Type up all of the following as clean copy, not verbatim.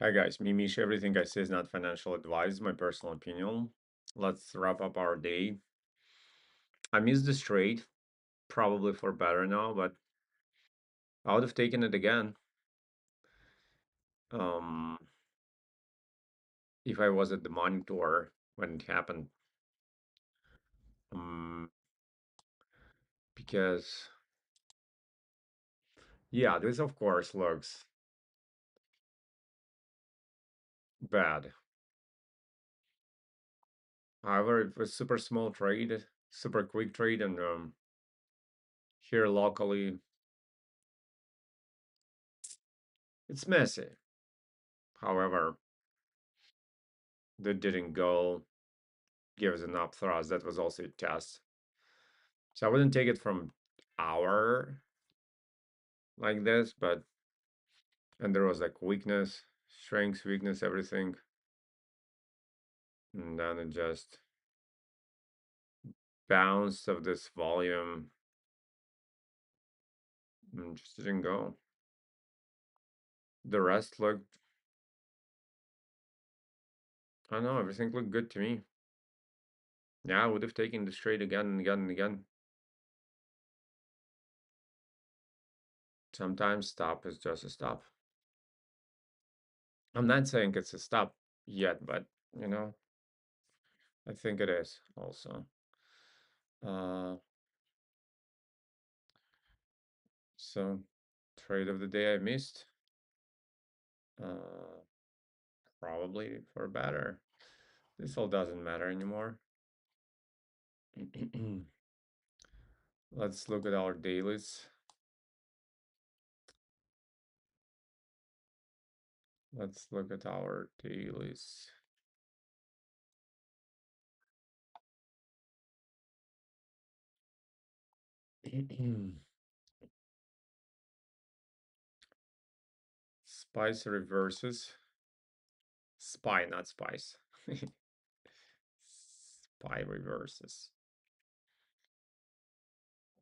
Hi guys, Mimish. Everything I say is not financial advice, my personal opinion. Let's wrap up our day. I missed this trade, probably for better now, but I would have taken it again um, if I was at the monitor when it happened. Um, because, yeah, this of course looks bad. However, it was super small trade, super quick trade, and here locally, it's messy. However, that didn't go. Give us an up thrust. That was also a test. So I wouldn't take it from hour like this, but and there was like weakness, strength, weakness, everything. And then it just bounced of this volume and just didn't go. The rest looked, I don't know, everything looked good to me. Yeah, I would have taken the trade again and again and again. Sometimes stop is just a stop. I'm not saying it's a stop yet, but you know, I think it is also. Uh, so trade of the day I missed. Uh, Probably for better. This all doesn't matter anymore. Let's look at our dailies. Let's look at our dailies. Spice reverses. Spy, not spice. Spy reverses.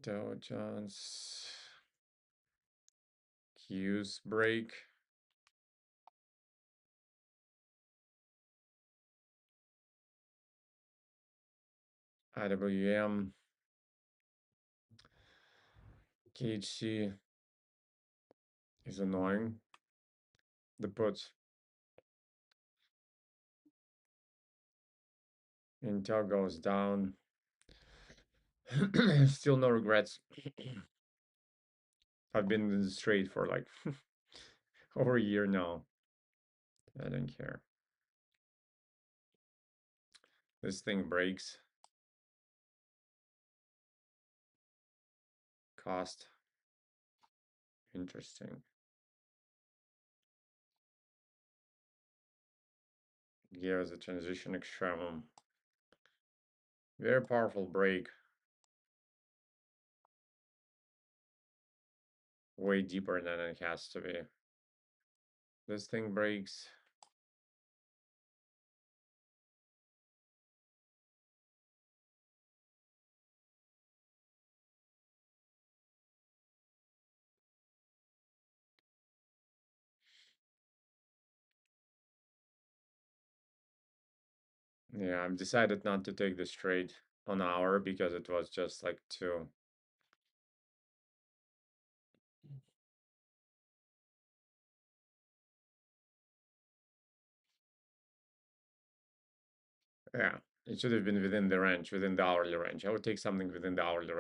Dow Jones. Q's break. IWM. KHC is annoying. The puts. Intel goes down. Still no regrets. I've been in the trade for like over a year now. I don't care. This thing breaks. Cost. Interesting. Here's a transition extremum. Very powerful break. Way deeper than it has to be. This thing breaks. Yeah, I've decided not to take this trade on hour because it was just like too. Yeah, it should have been within the range, within the hourly range. I would take something within the hourly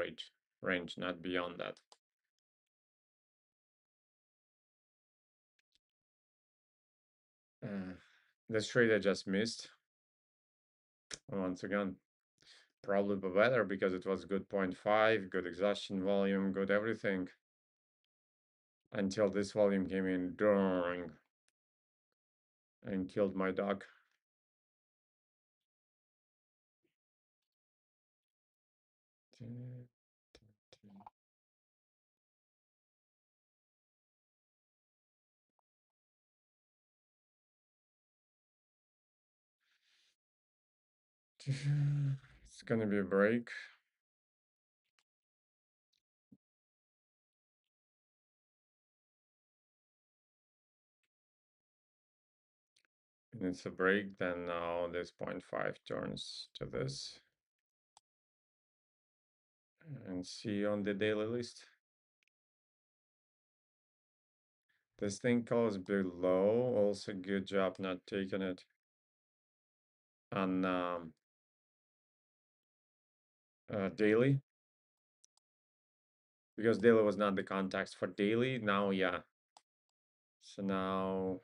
range, not beyond that. This trade I just missed. Once again, probably better because it was good 0.5, good exhaustion volume, good everything. Until this volume came in during and killed my dog. It's gonna be a break. and it's a break, then now this 0.5 turns to this. And see on the daily list. This thing goes below. Also, good job not taking it on daily, because daily was not the context for daily. Now, yeah. So now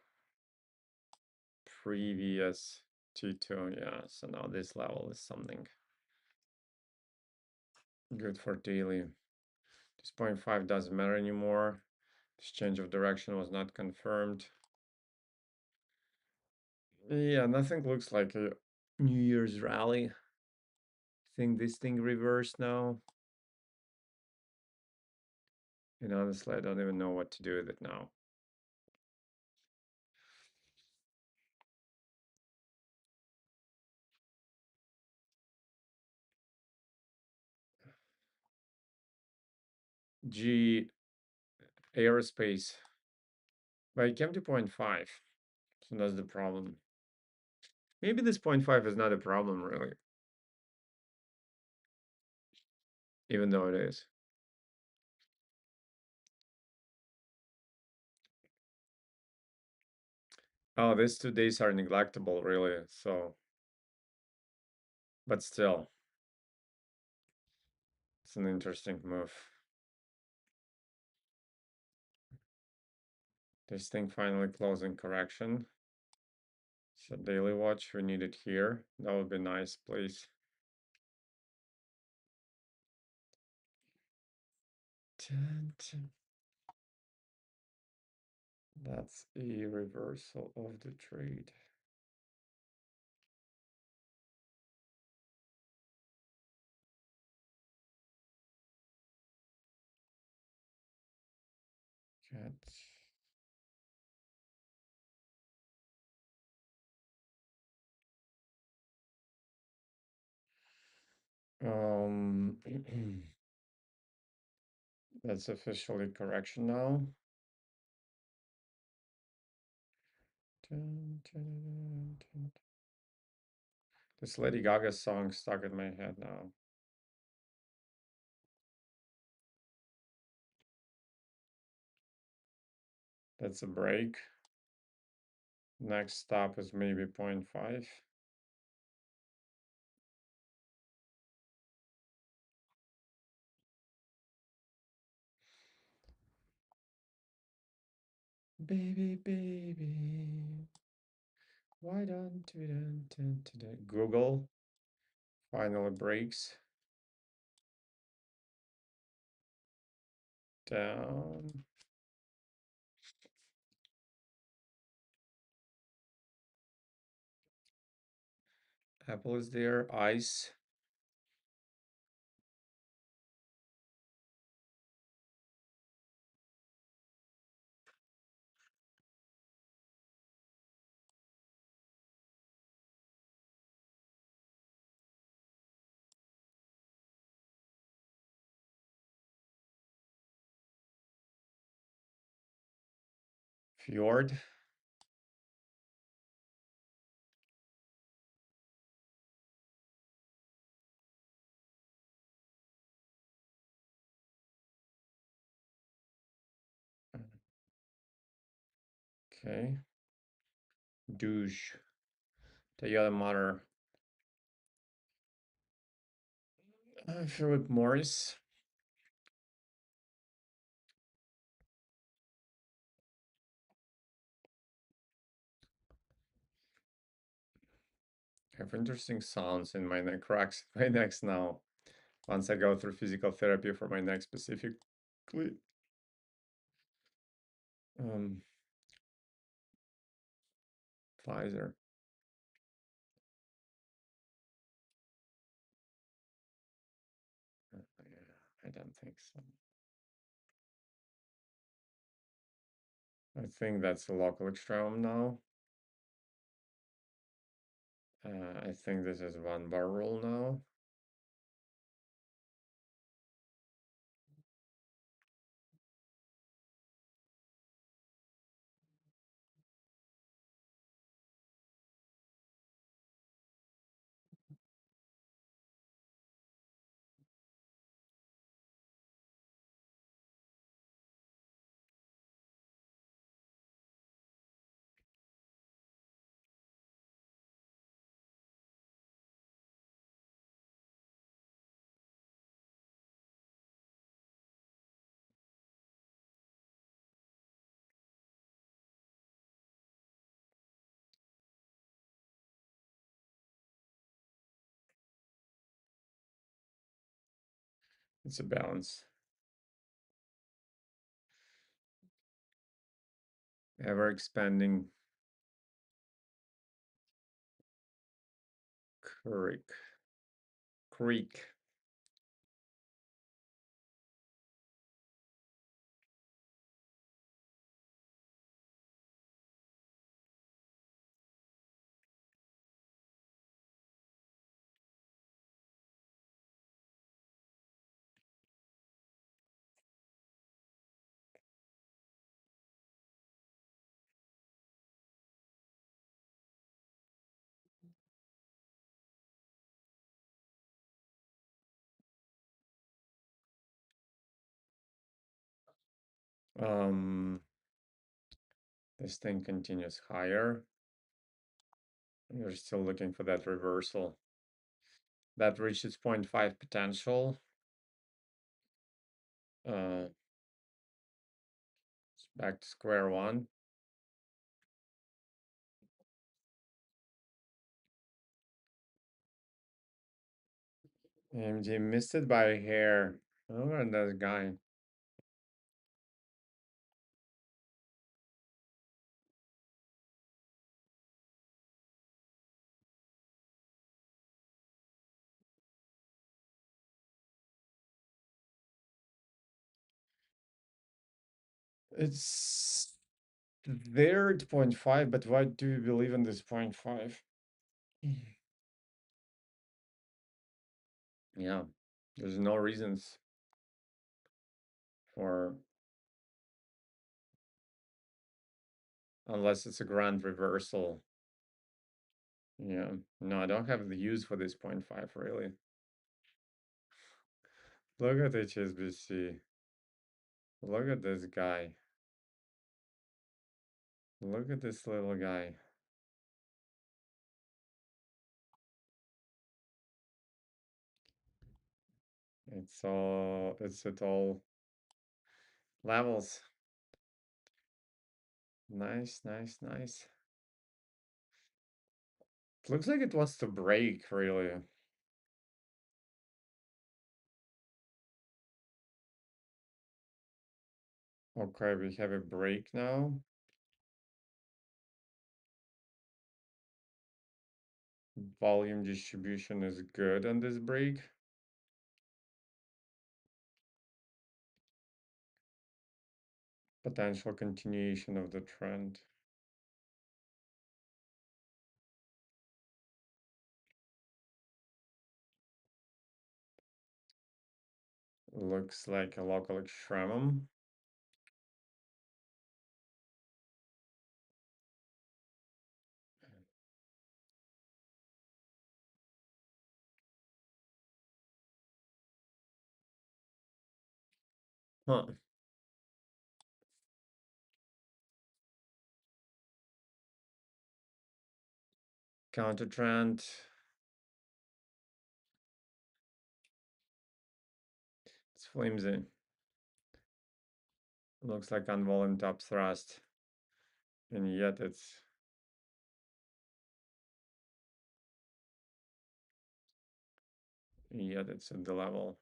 previous T2, yeah. So now this level is something good for daily. This 0.5 doesn't matter anymore. This change of direction was not confirmed. Yeah, nothing looks like a New Year's rally. I think this thing reversed now. And honestly, I don't even know what to do with it now. G aerospace. But it came to 0.5. So that's the problem. Maybe this 0.5 is not a problem, really. Even though it is. Oh, these 2 days are neglectable, really. So, but still, it's an interesting move. This thing finally closing correction. So daily watch, we need it here. That would be nice, please. That's a reversal of the trade. Cat. That's officially correction now. This Lady Gaga song stuck in my head now. That's a break. Next stop is maybe 0.5. Baby, baby, why don't we today? Google finally breaks down. Apple is there. Ice. Fjord. Okay. Douche. Toyota Motor. Philip Morris. I have interesting sounds in my neck cracks my necks now. Once I go through physical therapy for my neck specifically. Pfizer. Yeah, I don't think so. I think that's a local extreme now. I think this is 1 bar rule now. It's a balance. Ever expanding creek. Creek. Um, this thing continues higher. You're still looking for that reversal. That reaches 0.5 potential. It's back to square one. AMD missed it by a hair. Oh, and that guy. It's there at 0.5, but why do you believe in this 0.5? Yeah, there's no reasons for, unless it's a grand reversal. Yeah, no, I don't have the use for this 0.5 really. Look at HSBC. Look at this guy. Look at this little guy. It's at all levels. Nice, nice, nice. It looks like it wants to break, really. Okay, we have a break now. Volume distribution is good on this break. Potential continuation of the trend. Looks like a local extremum. Huh. Counter trend. It's flimsy. Looks like unvolume top thrust. And yet it's at the level.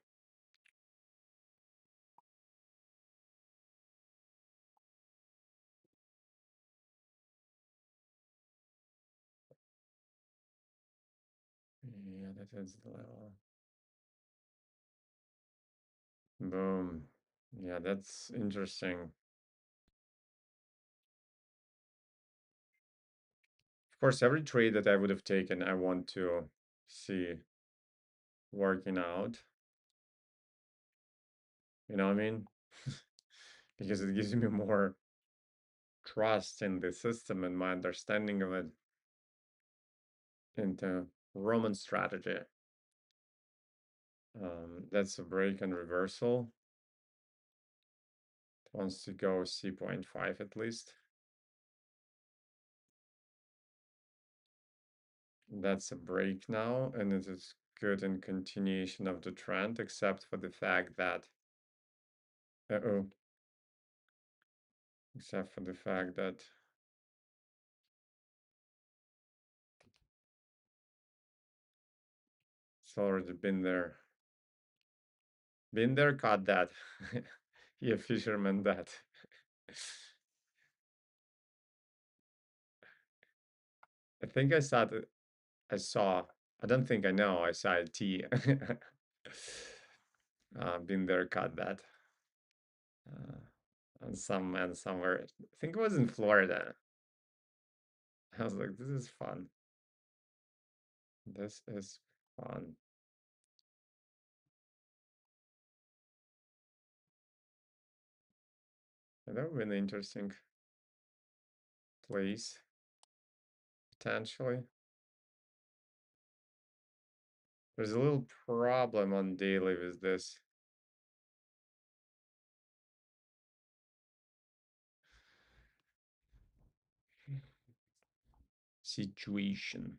Yeah, that is the level. Boom. Yeah, that's interesting. Of course, every trade that I would have taken, I want to see working out. You know what I mean? Because it gives me more trust in the system and my understanding of it into Roman strategy. That's a break and reversal. It wants to go C.5 at least. That's a break now, and it is good in continuation of the trend, except for the fact that, except for the fact that it's already been there Been there, caught that. Yeah, fisherman that. I think I saw the I saw I don't think I know I saw a T. Been there, caught that. On some and somewhere. I think it was in Florida. I was like, this is fun. This is fun. And that would be an interesting place, potentially. There's a little problem on daily with this situation.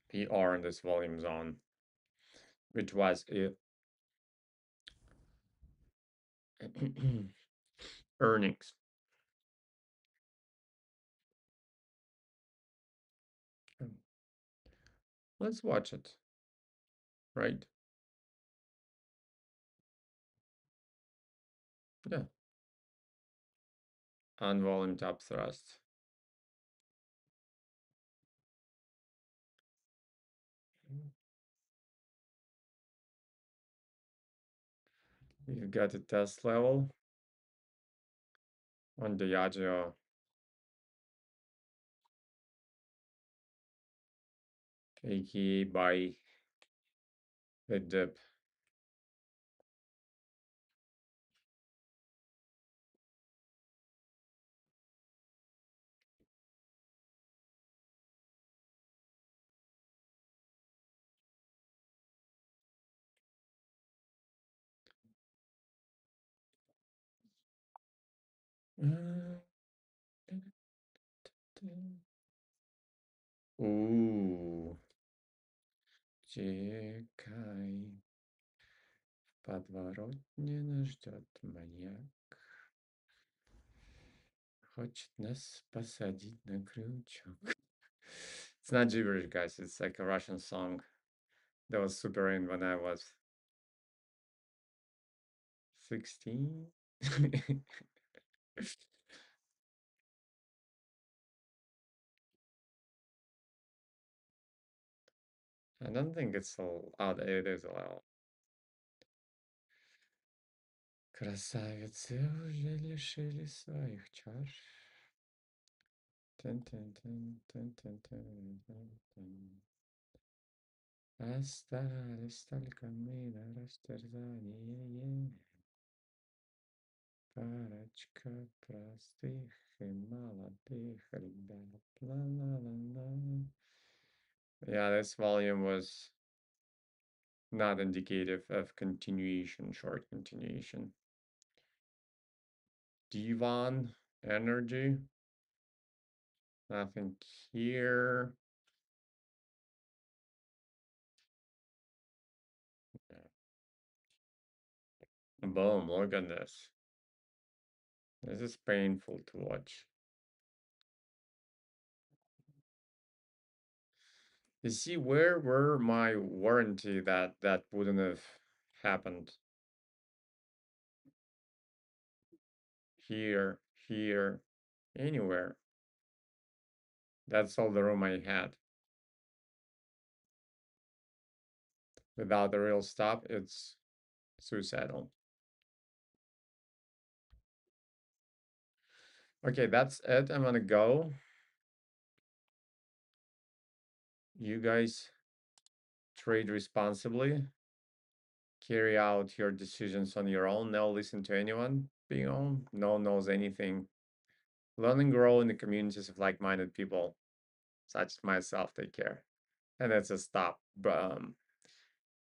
PR in this volume zone, which was earnings. Let's watch it, right? Yeah, on volume top thrust. You've got a test level on Diageo, aka by the dip. Ooh, чекай, в подворотне нас ждет маньяк, хочет нас посадить на крючок. It's not gibberish, guys. It's like a Russian song that was super in when I was 16. I don't think it's all out. It is a little. Красавицы уже лишили своих чар. Остались только мы на растерзание. Парочка простых и молодых ребят. Ла-ла-ла-ла. Yeah, this volume was not indicative of continuation, short continuation. Divan energy. Nothing here. Boom, look at this. This is painful to watch. You see, where were my warranty that wouldn't have happened? Here, here, anywhere. That's all the room I had. Without a real stop, it's suicidal. Okay, that's it. I'm gonna go. You guys trade responsibly. Carry out your decisions on your own. Never listen to anyone being on. No one knows anything. Learn and grow in the communities of like-minded people, such as myself. Take care. And that's a stop.